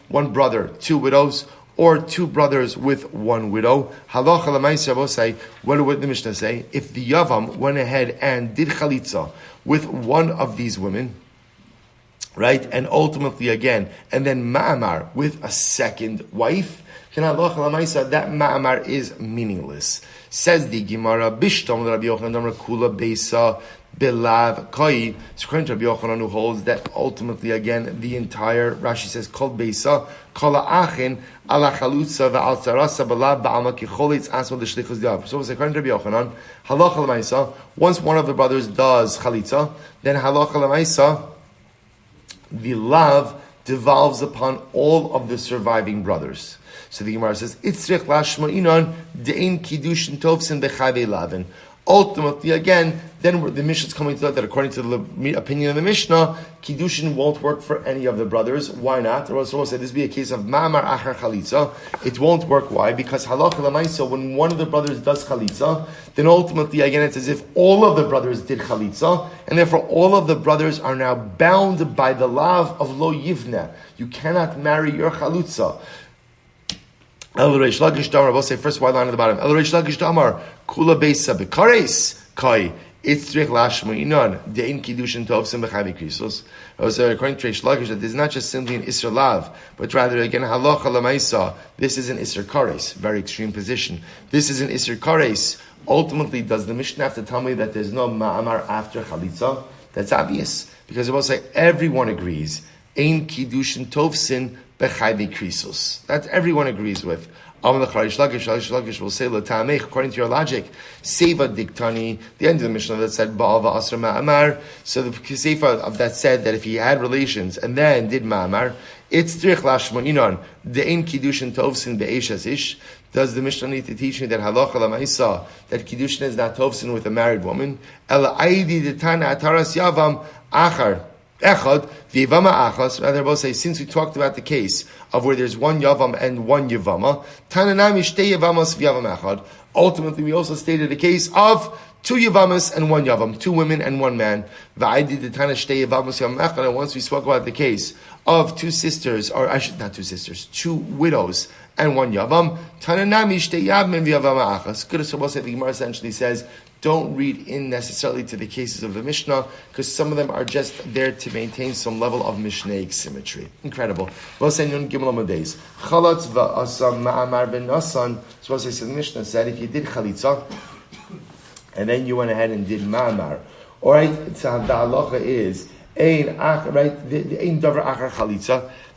one brother, two widows, or two brothers with one widow. Halacha l'maisa will say, what did the Mishnah say? If the Yavam went ahead and did chalitza with one of these women, right, and ultimately again, and then ma'amar with a second wife, then halacha l'maisa, that ma'amar is meaningless. Says the Gemara, Bishtam Rabbi Yochanan Kula Beisa Belav Kai. So according to Rabbi Yochanan, who holds that ultimately again the entire Rashi says Kol Beisa Kol Achin Ala Chalutza Ve'al Tzarasa Belav Ba'alma Kicholitz Asma L'Shlichus Diav. So according to Rabbi Yochanan, Halacha L'Maisa, once one of the brothers does Chalitza, then Halacha L'Maisa, the lav devolves upon all of the surviving brothers. So the Gemara says, Itzrich lashma inon de'in kiddushin tovsin bechayve lavin. Ultimately, again, then the Mishnah is coming to that according to the opinion of the Mishnah, kiddushin won't work for any of the brothers. Why not? Or also say this be a case of ma'amar achar chalitza. It won't work. Why? Because halacha l'maisa, when one of the brothers does chalitza, then ultimately, again, it's as if all of the brothers did chalitza, and therefore all of the brothers are now bound by the lav of lo yivne. You cannot marry your chalutza. El Reish Lakish Damar, we'll say first white line at the bottom. El Reish Lakish Damar, Kula Beisa Bekares, Kai, Itzrich Lashma Inon, Dein Kiddushin Tovsim Bechavi Krisos. According to Reish Lakish, that this is not just simply an Isser Lav, but rather again, Halacha Lamaisa, this is an Isser Kares, very extreme position. This is an Isser Kares. Ultimately, does the Mishnah have to tell me that there's no Ma'amar after Chalitza? That's obvious, because it will say everyone agrees, Ein Kiddushin Tovsin Bechayvi Krisos. That everyone agrees with. Reish Lakish will say, according to your logic, Seva Diktani, the end of the Mishnah that said, Ba'al Va'asra Ma'amar. So the Seva of that said that if he had relations and then did Ma'amar, it's Trich Lashma Inon, De'in Kiddushin Tovsin Be'eshas Ish. Does the Mishnah need to teach me that halacha l'maisa, that Kiddushin is not Tovsin with a married woman? Ela Aidi Detana Ataras Yavam Achar. Echad, v'yevama achas, rather both say, since we talked about the case of where there's one yavam and one yevama, tananami shtei yevamas v'yavam echad. Ultimately, we also stated a case of two yevamas and one yavam, two women and one man. V'aydi detana shtei yevamas v'yavam echad. And once we spoke about the case of two sisters, or actually not two sisters, two widows and one yavam, tananami shtei yavam v'yavam achas. Good, so we'll say the Gemara essentially says, don't read in necessarily to the cases of the Mishnah, because some of them are just there to maintain some level of Mishnaic symmetry. Incredible. So say the Mishnah said, if you did chalitza, and then you went ahead and did ma'amar, alright, the halacha is,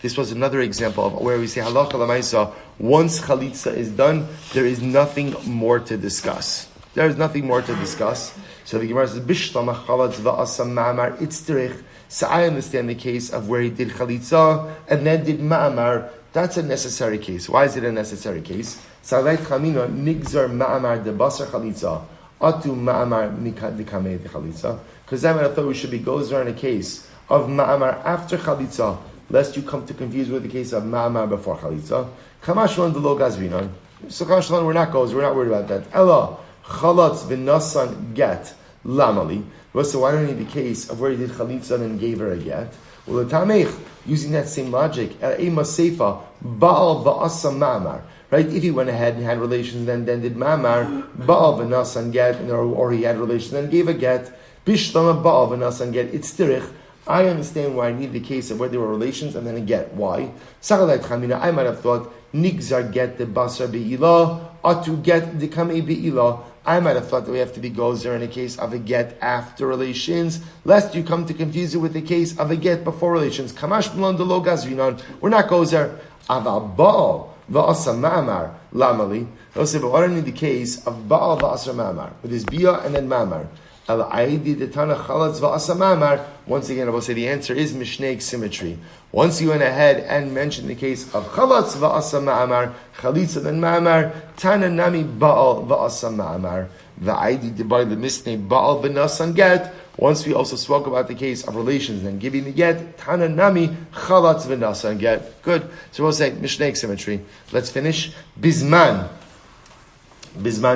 this was another example of where we say halacha l'maisa, once chalitza is done, there is nothing more to discuss. There is nothing more to discuss. So the Gemara says, Bishlam chalatz va'asam ma'amar itzterich. So I understand the case of where he did chalitza and then did ma'amar. That's a necessary case. Why is it a necessary case? Salait chamino nigzar ma'amar de basar chalitza atu ma'amar mikamei de chalitza. Because I thought we should be gozer in a case of ma'amar after chalitza, lest you come to confuse with the case of ma'amar before chalitza. Kamashwan de lo gazvinon. So kamashwan, we're not gozer. We're not worried about that. Ella. Chalatz v'nasan get lamali. So why don't you need the case of where he did chalitza and gave her a get? Well, the tamech, using that same logic, ema seifa baal va'asam ma'amar. Right? If he went ahead and had relations, then did ma'amar baal v'nasan get, or he had relations and gave a get. Bishlama baal v'nasan get. It's tirich I understand why I need the case of where there were relations and then a get. Why? I might have thought, Nigzar get the basar be'ilah, or to get the kamei be'ilah. I might have thought that we have to be gozer in a case of a get after relations, lest you come to confuse it with the case of a get before relations. Kamash b'lon de lo gazrinon. We're not gozer. Aval ba'al v'asa ma'amar lamali. They'll say, but what in the case of ba'al v'asa ma'amar, with his biyah and then ma'amar. Once again, I will say the answer is mishneic symmetry. Once you went ahead and mentioned the case of chalatz va'asa ma'amar, chalitza then ma'amar, tana nami ba'al va'asa ma'amar, va'aydi debar lemisnei ba'al v'nasan get. Once we also spoke about the case of relations and giving the get, tana nami chalatz v'nasan get. Good. So we'll say mishneic symmetry. Let's finish. Bisman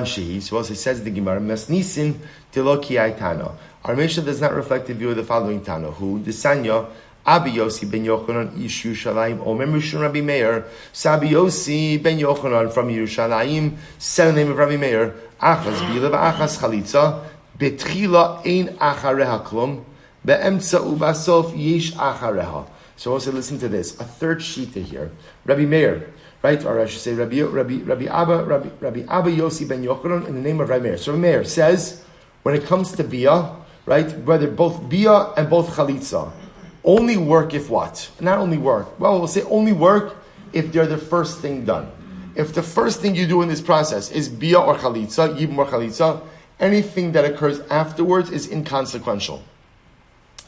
shehi. So also says the Gemara, Masnisin Tiloki Aitana. Our Mishnah does not reflect the view of the following Tana, who Desanya Abi Yosi ben Yochanan Ish Yerushalayim Omer Mishun Rabbi Meir. Sabi Yosi ben Yochanan from Yerushalayim said the name of Rabbi Meir. Achas Bila v'Achas Chalitza Betchila Ein Achareha Klum Be'emtza Ubasof Yesh Achareha. So also listen to this. A third shita here. Rabbi Meir. Right, or I should say Rabbi Abba Yossi ben Yochanan in the name of Rabbi Meir. So Rabbi Meir says, when it comes to biyah, right, whether both biyah and both chalitza, only work if what? Not only work. Well, we'll say only work if they're the first thing done. If the first thing you do in this process is biyah or chalitza, yibum or chalitza, anything that occurs afterwards is inconsequential.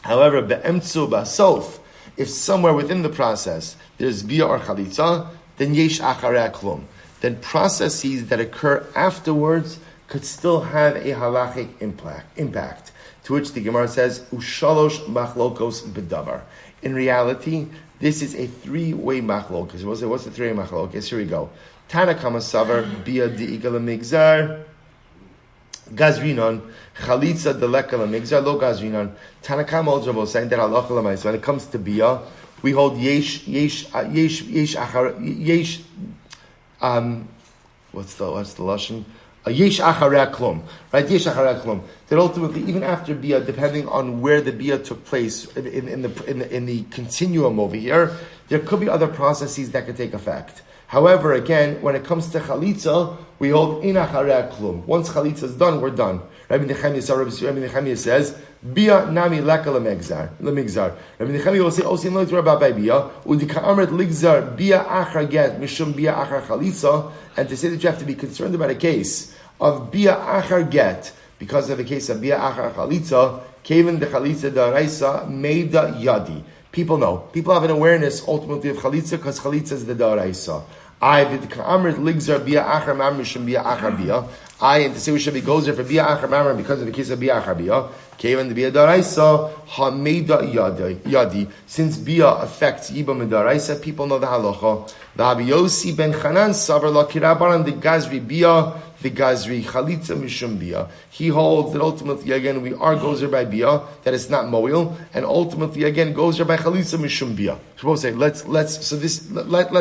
However, be'emtzu ba'sof, if somewhere within the process there's biyah or chalitza, then yesh acharei klum. Then processes that occur afterwards could still have a halachic impact. To which the Gemara says, ushalosh machlokos bedavar. In reality, this is a three-way machlokos. What's the three-way machlokos? Here we go. Tana kama savar bia di'igala migzar gazrinon chalitza deleka migzar lo gazrinon. Tana kama also saying that halacha l'mayis. When it comes to bia, we hold what's the lashon? Yesh acharei klum, right? Yesh acharei klum. That ultimately, even after bia, depending on where the bia took place in the continuum over here, there could be other processes that could take effect. However, again, when it comes to chalitza, we hold in acharei klum. Once chalitza is done, we're done. Rabbi Nechemia says, bia nami leka lemigzar. Rabbi Nechemia will say, osin lo yitrah by bia, udika amret ligzar bia achar get mishum bia achar chalitza, and to say that you have to be concerned about a case of bia achar get because of the case of bia achar chalitza, kevin de chalitza daraisa meida yadi. People know. People have an awareness ultimately of chalitza because chalitza is the daraisa. I and to say we should be gozer for bia achar mamar because of the case of bia achar bia. Kevan the bia daraisa hameida yadi. Since bia affects yibam and daraisa, people know the halacha. The Yosi ben Chanan savar la kirabaran the gazri bia the gazri chalitza mishum bia. He holds that ultimately again we are gozer by bia, that it's not moil, and ultimately again gozer by chalitza mishum bia. So we'll say let's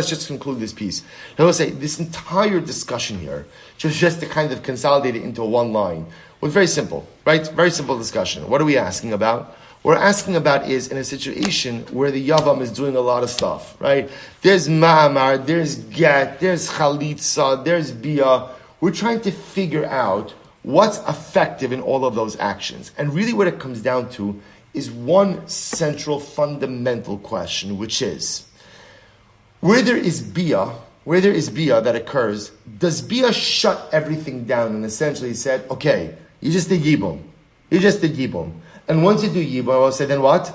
just conclude this piece. We'll say this entire discussion here, just to kind of consolidate it into one line, was very simple, right? Very simple discussion. What are we asking about? What we're asking about is in a situation where the Yavam is doing a lot of stuff, right? There's ma'amar, there's get, there's chalitza, there's bia. We're trying to figure out what's effective in all of those actions. And really what it comes down to is one central fundamental question, which is, where there is bia that occurs, does bia shut everything down and essentially said, okay, you just did yibum. And once you do yibum, I will say, then what?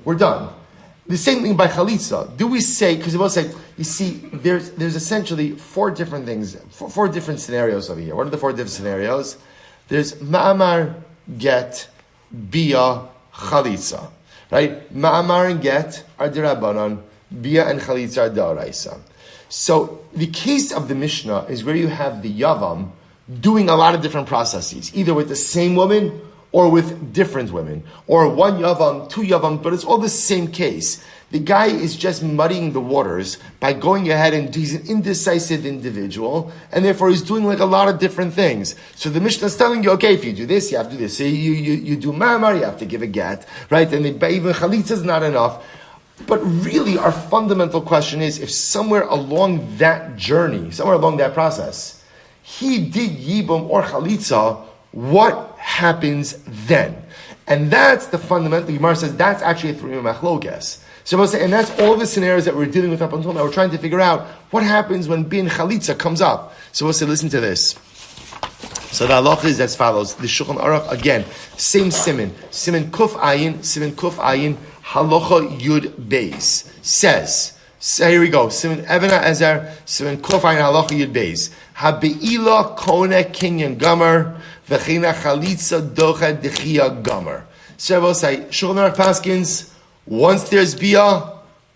We're done. The same thing by chalitza. Do we say, because it will say, you see, there's essentially four different things, four different scenarios over here. What are the four different scenarios? There's ma'amar, get, bia, chalitza. Right? Ma'amar and get are derabanan, bia and chalitza are daraisa. So the case of the Mishnah is where you have the Yavam doing a lot of different processes, either with the same woman or with different women, or one yavam, two yavam, but it's all the same case. The guy is just muddying the waters by going ahead and he's an indecisive individual, and therefore he's doing like a lot of different things. So the Mishnah is telling you, okay, if you do this, you have to do this. So you do mamar, you have to give a get, right? And even chalitza is not enough. But really, our fundamental question is, if somewhere along that journey, somewhere along that process, he did yibum or chalitza, what happens then? And that's the fundamental. The Gemara says that's actually a three machlokas. So and that's all the scenarios that we're dealing with up until now. We're trying to figure out what happens when bin chalitza comes up. So we'll say, listen to this. So the halacha is as follows. The Shulchan Aruch, again, same siman. Siman kuf ayin, halacha yud beis. Says, so here we go. Siman Even HaEzer, siman kuf ayin, halacha yud beis. Habeila kone kinyan gamar, v'china chalitza docha dechia gamar. So we'll say, Shulchan Aruch paskins, once there's bia,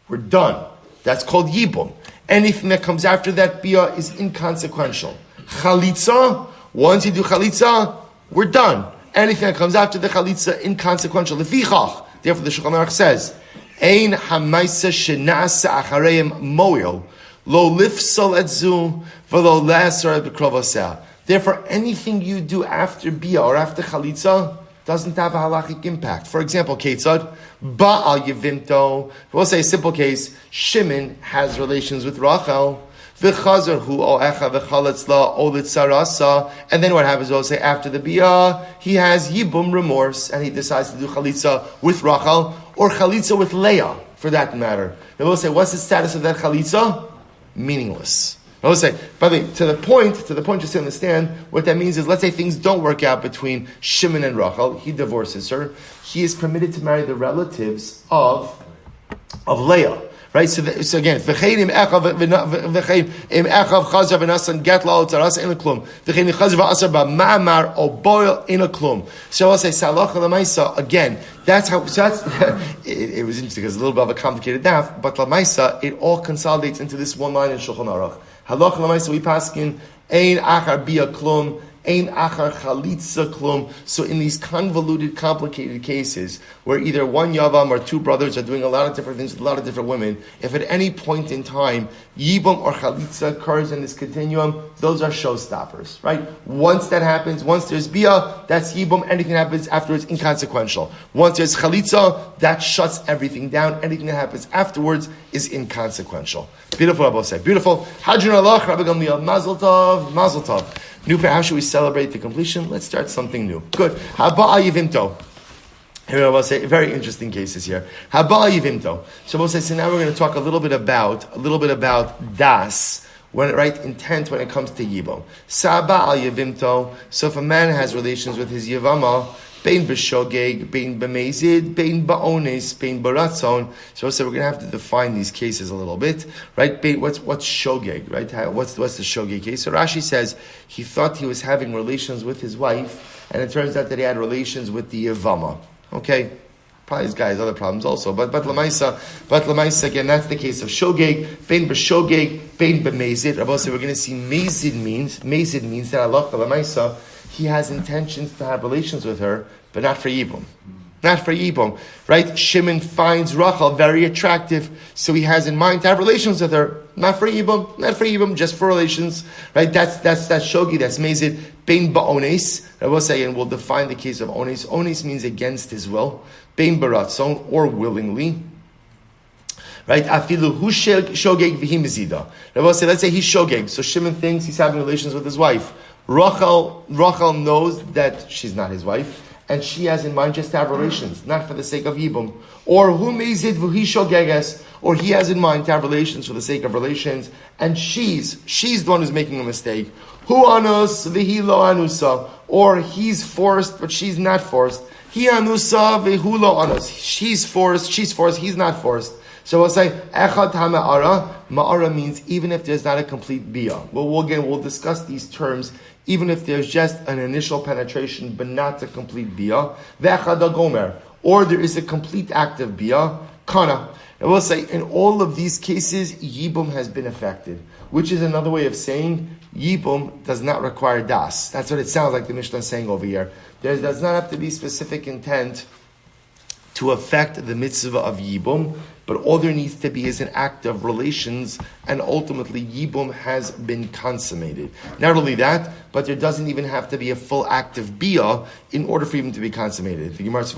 we're done. That's called yibum. Anything that comes after that bia is inconsequential. Chalitza, once you do chalitza, we're done. Anything that comes after the chalitza, inconsequential. Lefichach, therefore the Shulchan Aruch says, Ein hamaisa shenasa achareim moil, lo lifsol etzu, v'lo lasar b'krovoseh. Therefore, anything you do after bia or after chalitza doesn't have a halachic impact. For example, Ketzad, Ba'al Yevimto. We'll say a simple case. Shimon has relations with Rachel. V'chazar hu oecha v'chalatzla olitzarasa. And then what happens? We'll say after the bia, he has yibum remorse, and he decides to do chalitza with Rachel or chalitza with Leah, for that matter. And we'll say, what's the status of that chalitza? Meaningless. I will say, by the way, to the point, just to understand, what that means is, let's say things don't work out between Shimon and Rachel. He divorces her. He is permitted to marry the relatives of Leah. Right? So again, v'chein im echav chazav v'nasan get la'ol tzarasa in a klum. V'chein chazav v'asar ba'ma'amar o boil in a klum. So I'll say, salacha l'maisa, again, that's how, it was interesting, because it's a little bit of a complicated daf, but l'maisa, it all consolidates into this one line in Shulchan Aruch. Halach l'maisa, we paskin, ein achar bia klum, ein achar chalitza klum. So in these convoluted, complicated cases, where either one yavam or two brothers are doing a lot of different things with a lot of different women, if at any point in time, yibum or chalitza occurs in this continuum, those are showstoppers, right? Once that happens, once there's bia, that's yibum, anything that happens afterwards, inconsequential. Once there's chalitza, that shuts everything down, anything that happens afterwards is inconsequential. Beautiful, Rabbi say. Beautiful. Hadron Allah, Rabbi Gamliel, Mazel Tov, Mazel Tov. New, how should we celebrate the completion? Let's start something new. Good. Haba'a Yivimto. Here I will say very interesting cases here. Haba'a Yivimto. So we'll say, so now we're going to talk a little bit about das, intent when it comes to yibum. Saba'a Yivimto. So if a man has relations with his yivama, bein b'shogeg, bein b'mezid, bein ba'ones, bein b'ratzon. So we're going to have to define these cases a little bit, right? What's shogeg, right? What's the shogeg case? So Rashi says he thought he was having relations with his wife, and it turns out that he had relations with the yevama. Okay, probably this guy has other problems also, but lemaisa again, that's the case of shogeg, bein b'shogeg, bein b'mezid. Rabbi said we're going to see mezid means that Allah lemaisa, he has intentions to have relations with her, but not for yibum. Not for yibum, right? Shimon finds Rachel very attractive, so he has in mind to have relations with her. Not for yibum, just for relations, right? That's shogi, that's mezid. Bein ba'ones, I will say, and we'll define the case of ones. Ones means against his will. Bein baratzon, or willingly. Right? Afilu hu shogeg v'hi mezida. I will say, let's say he's shogeg, so Shimon thinks he's having relations with his wife. Rachel knows that she's not his wife, and she has in mind just to have relations, not for the sake of yibum. Or hu mezid v'hi shogeges, or he has in mind to have relations for the sake of relations, and she's the one who's making a mistake. Hu anus v'hi lo anusa, or he's forced but she's not forced. Hi anusa v'hu lo anus, she's forced, he's not forced. So we'll say echad ha'ma'ara. Ma'ara means even if there's not a complete bia. We'll discuss these terms. Even if there's just an initial penetration, but not a complete bia. Ve'echad ha'gomer, or there is a complete act of bia. Kana. I will say, in all of these cases, Yibum has been affected, which is another way of saying Yibum does not require das. That's what it sounds like the Mishnah is saying over here. There does not have to be specific intent to affect the mitzvah of Yibum, but all there needs to be is an act of relations, and ultimately Yibum has been consummated. Not only that, but there doesn't even have to be a full act of bia in order for Yibum to be consummated. The Gemara says,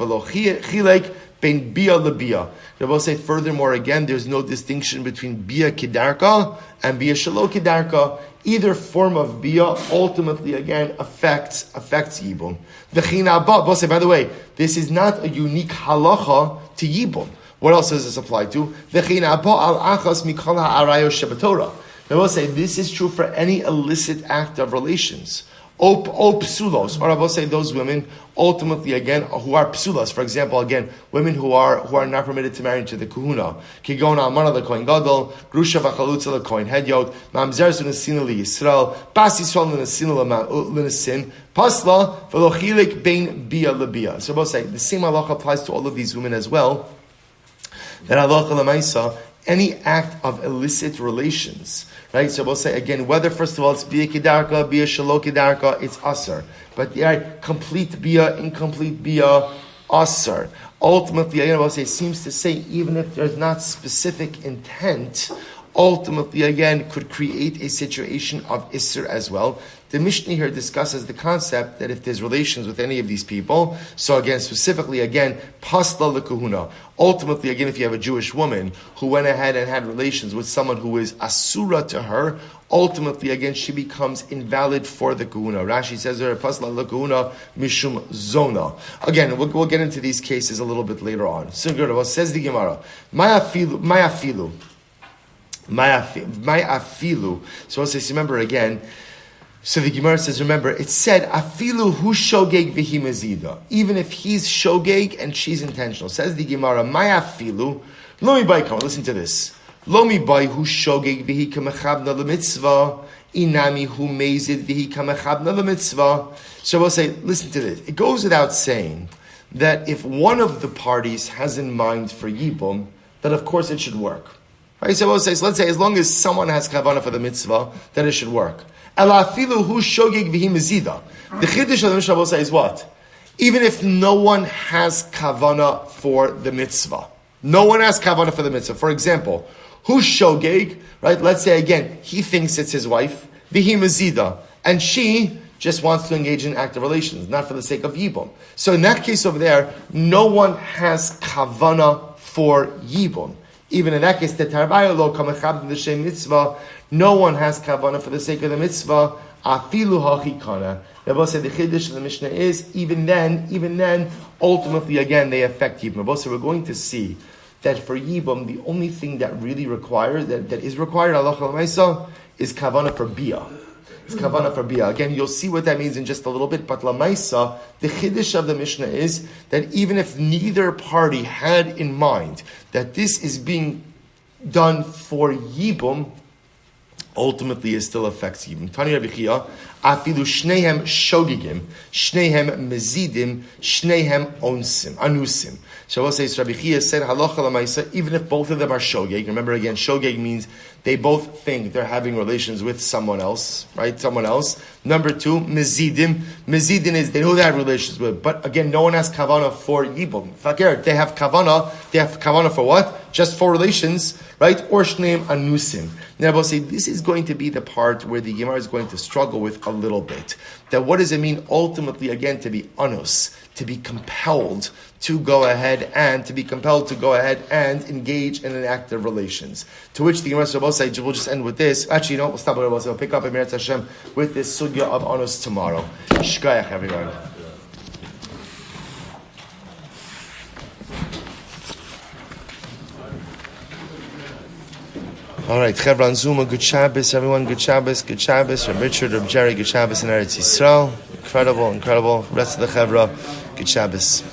ben bia lebia. They will say furthermore again, there's no distinction between bia kedarka and bia shelo kedarka. Either form of bia ultimately again affects Yibum. The chinabah, will say, by the way, this is not a unique halacha to Yibum. What else does this apply to? The chinabah al achas mikol ha'arayo shebatorah. They will say this is true for any illicit act of relations. O psulos, or I will say those women ultimately again who are psulos. For example, again, women who are not permitted to marry to the kahuna. Kigon almana lekohen gadol, grusha v'chalutza lekohen hedyot, mamzer sunesina liyisrael, bas Yisrael sunesina lenesin, pasla v'lochilik bein bia lebia. So I will say the same halacha applies to all of these women as well. That halacha lemaisa, any act of illicit relations. Right, so we'll say again, whether first of all it's bia kedarka, bia shelo kedarka, it's asar. But the complete bia, incomplete bia, asar. Ultimately, again, we'll say seems to say even if there's not specific intent, ultimately again could create a situation of isser as well. The Mishnah here discusses the concept that if there's relations with any of these people, so again, specifically again, pasla lekahuna. Ultimately, again, if you have a Jewish woman who went ahead and had relations with someone who is asura to her, ultimately, again, she becomes invalid for the kahuna. Rashi says there, pasla lekahuna mishum zona. Again, we'll get into these cases a little bit later on. So, says the Gemara, Mayafilu. So I'll say, remember again, so the Gemara says, remember, it said, afilu hu shogeg v'hi mezida. Even if he's shogeg and she's intentional. Says the Gemara, my afilu, lo mi bai, come on, listen to this. Lo mi bai hu shogeg v'hi kamechabna l'mitzvah, inami hu mezid v'hi kamechabna l'mitzvah. So we'll say, listen to this. It goes without saying that if one of the parties has in mind for Yibum, then of course it should work. Right? So we'll say, so let's say as long as someone has kavanah for the mitzvah, then it should work. The chiddush of the Mishnah will say is what? Even if no one has kavanah for the mitzvah. No one has kavanah for the mitzvah. For example, who's shogeg, right? Let's say again, he thinks it's his wife, vihi mezida, and she just wants to engage in active relations, not for the sake of yibum. So in that case over there, no one has kavanah for yibum. Even in that case, the tarbayo lo kamechab the shem mitzvah. No one has kavanah for the sake of the mitzvah. Afilu hachikana. Rabbi said the chiddush of the Mishnah is even then, ultimately again they affect yibum. Rabbi said we're going to see that for yibum the only thing that really requires that is required halacha l'maisa is kavanah for bia. It's kavanah for bia. Again, you'll see what that means in just a little bit. But l'maisa, the chiddush of the Mishnah is that even if neither party had in mind that this is being done for yibum, ultimately it still affects yibum. Tani Rabbi Chia, afilu shnehem shogigim, shnehem mezidim, shnehem anusim. So I will say, Rabbi Chia said, halacha l'maisa, even if both of them are shogeg. Remember again, shogeg means they both think they're having relations with someone else, right? Someone else. Number two, mezidim. Mezidim is they know they have relations with, but again, no one has kavanah for yibum. Fakir, they have kavanah for what? Just for relations, right? Or shneim anusim. Now I will say, this is going to be the part where the Gemara is going to struggle with a little bit. That what does it mean ultimately again to be anus? To be compelled to go ahead and engage in an act of relations. To which the Gemara will say, we'll just end with this. Actually, we'll stop with it. We'll pick up in Meretz Hashem with this sugya of anus tomorrow. Shkayach, everyone. All right, Chevron Zuma, good Shabbos, everyone, good Shabbos, good Shabbos. Reb Richard, Reb Jerry, good Shabbos in Eretz Yisrael. Incredible. Rest of the Chevra, good Shabbos.